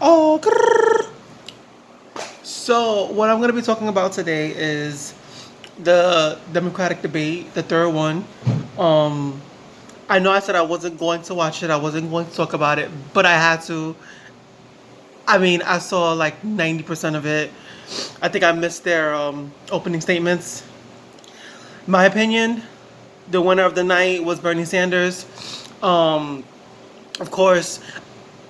Oh, grrr. So what I'm going to be talking about today is the Democratic debate, the third one. Um, I know I said I wasn't going to watch it. I wasn't going to talk about it, but I had to. I mean, I saw like 90% of it. I think I missed their opening statements. My opinion, the winner of the night was Bernie Sanders. Um, of course,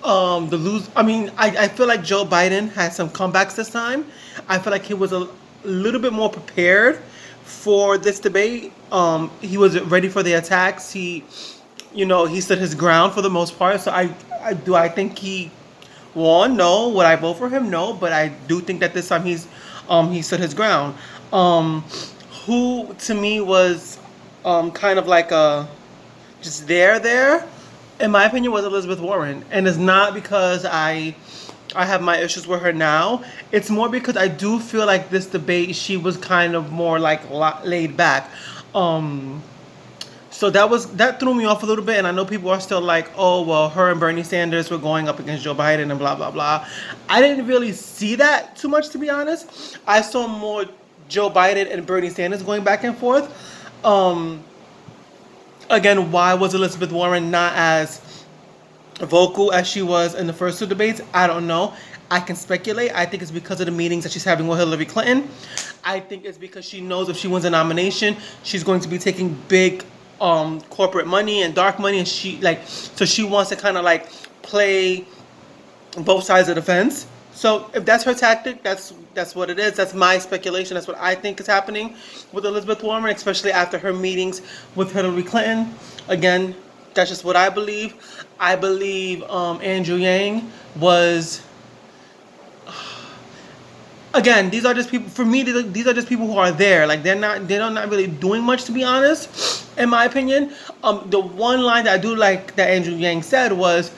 the lose. I mean, I feel like Joe Biden had some comebacks this time. I feel like he was a little bit more prepared for this debate. He was ready for the attacks. He stood his ground for the most part. So I think he won. No, would I vote for him? No, but I do think that this time he stood his ground. Um, who to me was kind of like a just there, in my opinion, was Elizabeth Warren, and it's not because I have my issues with her now. It's more because I do feel like this debate she was kind of more like laid back. Um, so that threw me off a little bit, and I know people are still like, oh well, her and Bernie Sanders were going up against Joe Biden and blah blah blah. I didn't really see that too much, to be honest. I saw more Joe Biden and Bernie Sanders going back and forth. Um, Again, why was Elizabeth Warren not as vocal as she was in the first two debates? I don't know. I can speculate. I think it's because of the meetings that she's having with Hillary Clinton. I think it's because she knows if she wins a nomination, she's going to be taking big corporate money and dark money, and so she wants to kind of like play both sides of the fence. So if that's her tactic, that's what it is. That's my speculation. That's what I think is happening with Elizabeth Warren, especially after her meetings with Hillary Clinton. Again, that's just what I believe. I believe Andrew Yang was. Again, these are just people. For me, these are just people who are there. Like they're not really doing much, to be honest, in my opinion. The one line that I do like that Andrew Yang said was,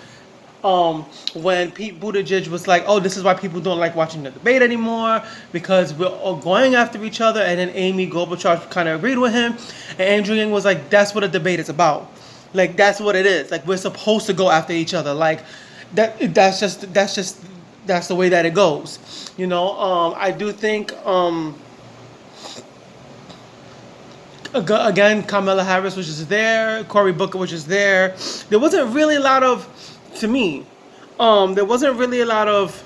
when Pete Buttigieg was like, oh, this is why people don't like watching the debate anymore, because we're all going after each other. And then Amy Klobuchar kind of agreed with him, and Andrew Yang was like, that's what a debate is about. Like that's what it is. Like we're supposed to go after each other. Like that's the way that it goes. I do think again, Kamala Harris was just there, Cory Booker was just there. There wasn't really a lot of, to me, there wasn't really a lot of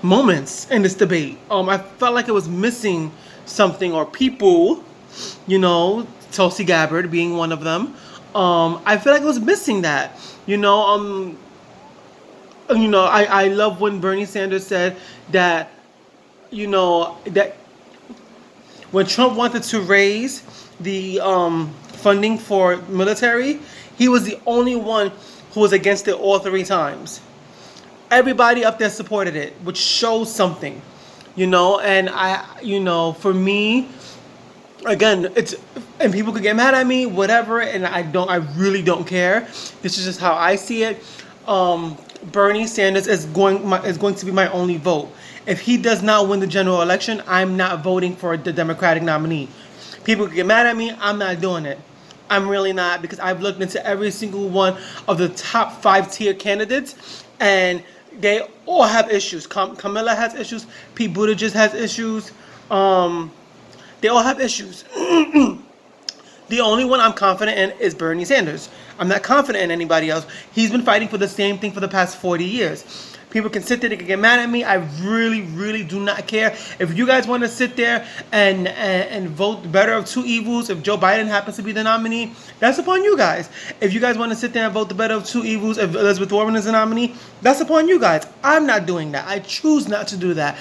moments in this debate. I felt like it was missing something or people, Tulsi Gabbard being one of them. I feel like it was missing that. I love when Bernie Sanders said that, that when Trump wanted to raise the funding for military, he was the only one who was against it all three times. Everybody up there supported it, which shows something, and for me, again, and people could get mad at me, whatever, and I really don't care. This is just how I see it. Bernie Sanders is going to be my only vote. If he does not win the general election, I'm not voting for the Democratic nominee. People can get mad at me. I'm not doing it. I'm really not, because I've looked into every single one of the top 5-tier candidates, and they all have issues. Camilla has issues. Pete Buttigieg has issues. They all have issues. The only one I'm confident in is Bernie Sanders. I'm not confident in anybody else. He's been fighting for the same thing for the past 40 years. People can sit there, they can get mad at me. I really, really do not care. If you guys want to sit there and vote the better of two evils, if Joe Biden happens to be the nominee, that's upon you guys. If you guys want to sit there and vote the better of two evils, if Elizabeth Warren is the nominee, that's upon you guys. I'm not doing that. I choose not to do that.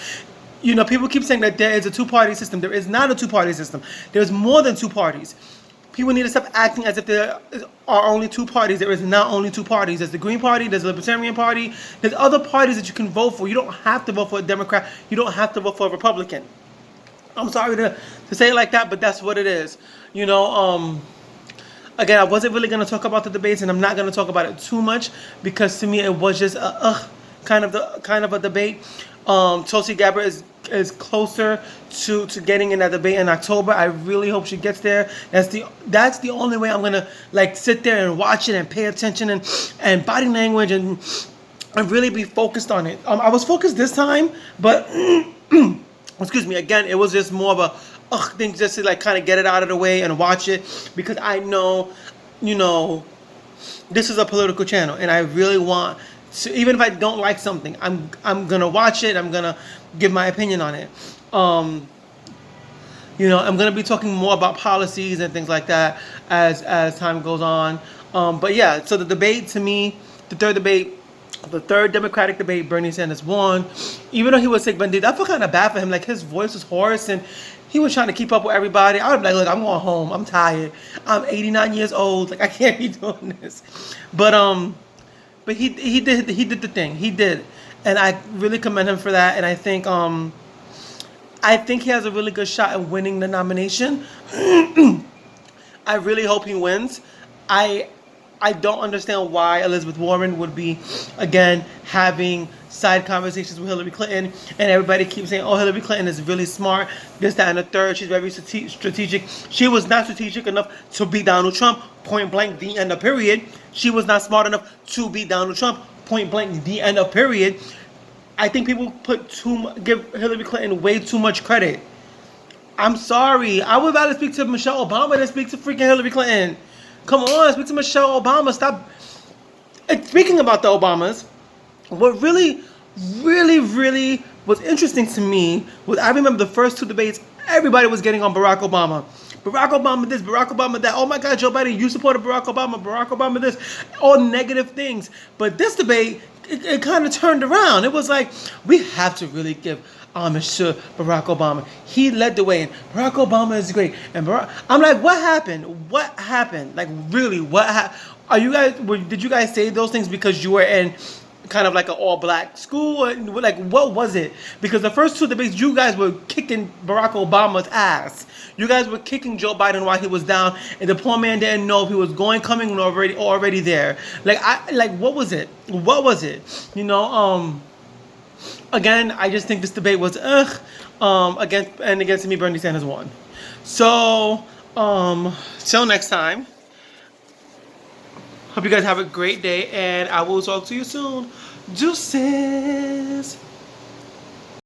People keep saying that there is a two-party system. There is not a two-party system. There's more than two parties. People need to stop acting as if there are only two parties. There is not only two parties. There's the Green Party, there's the Libertarian Party, there's other parties that you can vote for. You don't have to vote for a Democrat. You don't have to vote for a Republican. I'm sorry to say it like that, but that's what it is. Again, I wasn't really going to talk about the debates, and I'm not going to talk about it too much, because to me it was just kind of a debate. Tulsi Gabbard closer to getting in that debate in October. I really hope she gets there. That's the only way I'm gonna like sit there and watch it and pay attention and body language and really be focused on it. I was focused this time, but excuse me. Again, it was just more of a thing just to like kind of get it out of the way and watch it because I know, you know, this is a political channel and I really want to, even if I don't like something, I'm gonna watch it. I'm gonna give my opinion on it. You know, I'm gonna be talking more about policies and things like that as time goes on. But yeah, so the debate to me, the third Democratic debate, Bernie Sanders won. Even though he was sick, but I feel kind of bad for him. Like his voice was hoarse and he was trying to keep up with everybody. I would be like, look, I'm going home. I'm tired. I'm 89 years old. Like I can't be doing this. But he did the thing. He did, and I really commend him for that. And I think he has a really good shot at winning the nomination. I really hope he wins. I don't understand why Elizabeth Warren would be, again, having side conversations with Hillary Clinton. And everybody keeps saying, oh, Hillary Clinton is really smart, this, that, and the third. She's very strategic. She was not strategic enough to beat Donald Trump, point blank, the end of period. She was not smart enough to beat Donald Trump, point blank, the end of period. I think people give Hillary Clinton way too much credit. I'm sorry. I would rather speak to Michelle Obama than speak to freaking Hillary Clinton. Come on, speak to Michelle Obama. Stop. And speaking about the Obamas, what really was interesting to me was I remember the first two debates, everybody was getting on Barack Obama. Barack Obama this, Barack Obama that. Oh my God, Joe Biden, you supported Barack Obama this. All negative things. But this debate, it kind of turned around. It was like, we have to really give homage to Barack Obama. He led the way, and Barack Obama is great. And I'm like, what happened? What happened? Like, really, what happened? Did you guys say those things because you were in kind of like an all-black school? Or, like, what was it? Because the first two debates, you guys were kicking Barack Obama's ass. You guys were kicking Joe Biden while he was down, and the poor man didn't know if he was coming, or already there. What was it? What was it? You know, again, I just think this debate was against me, Bernie Sanders won. So, till next time. Hope you guys have a great day, and I will talk to you soon. Deuces.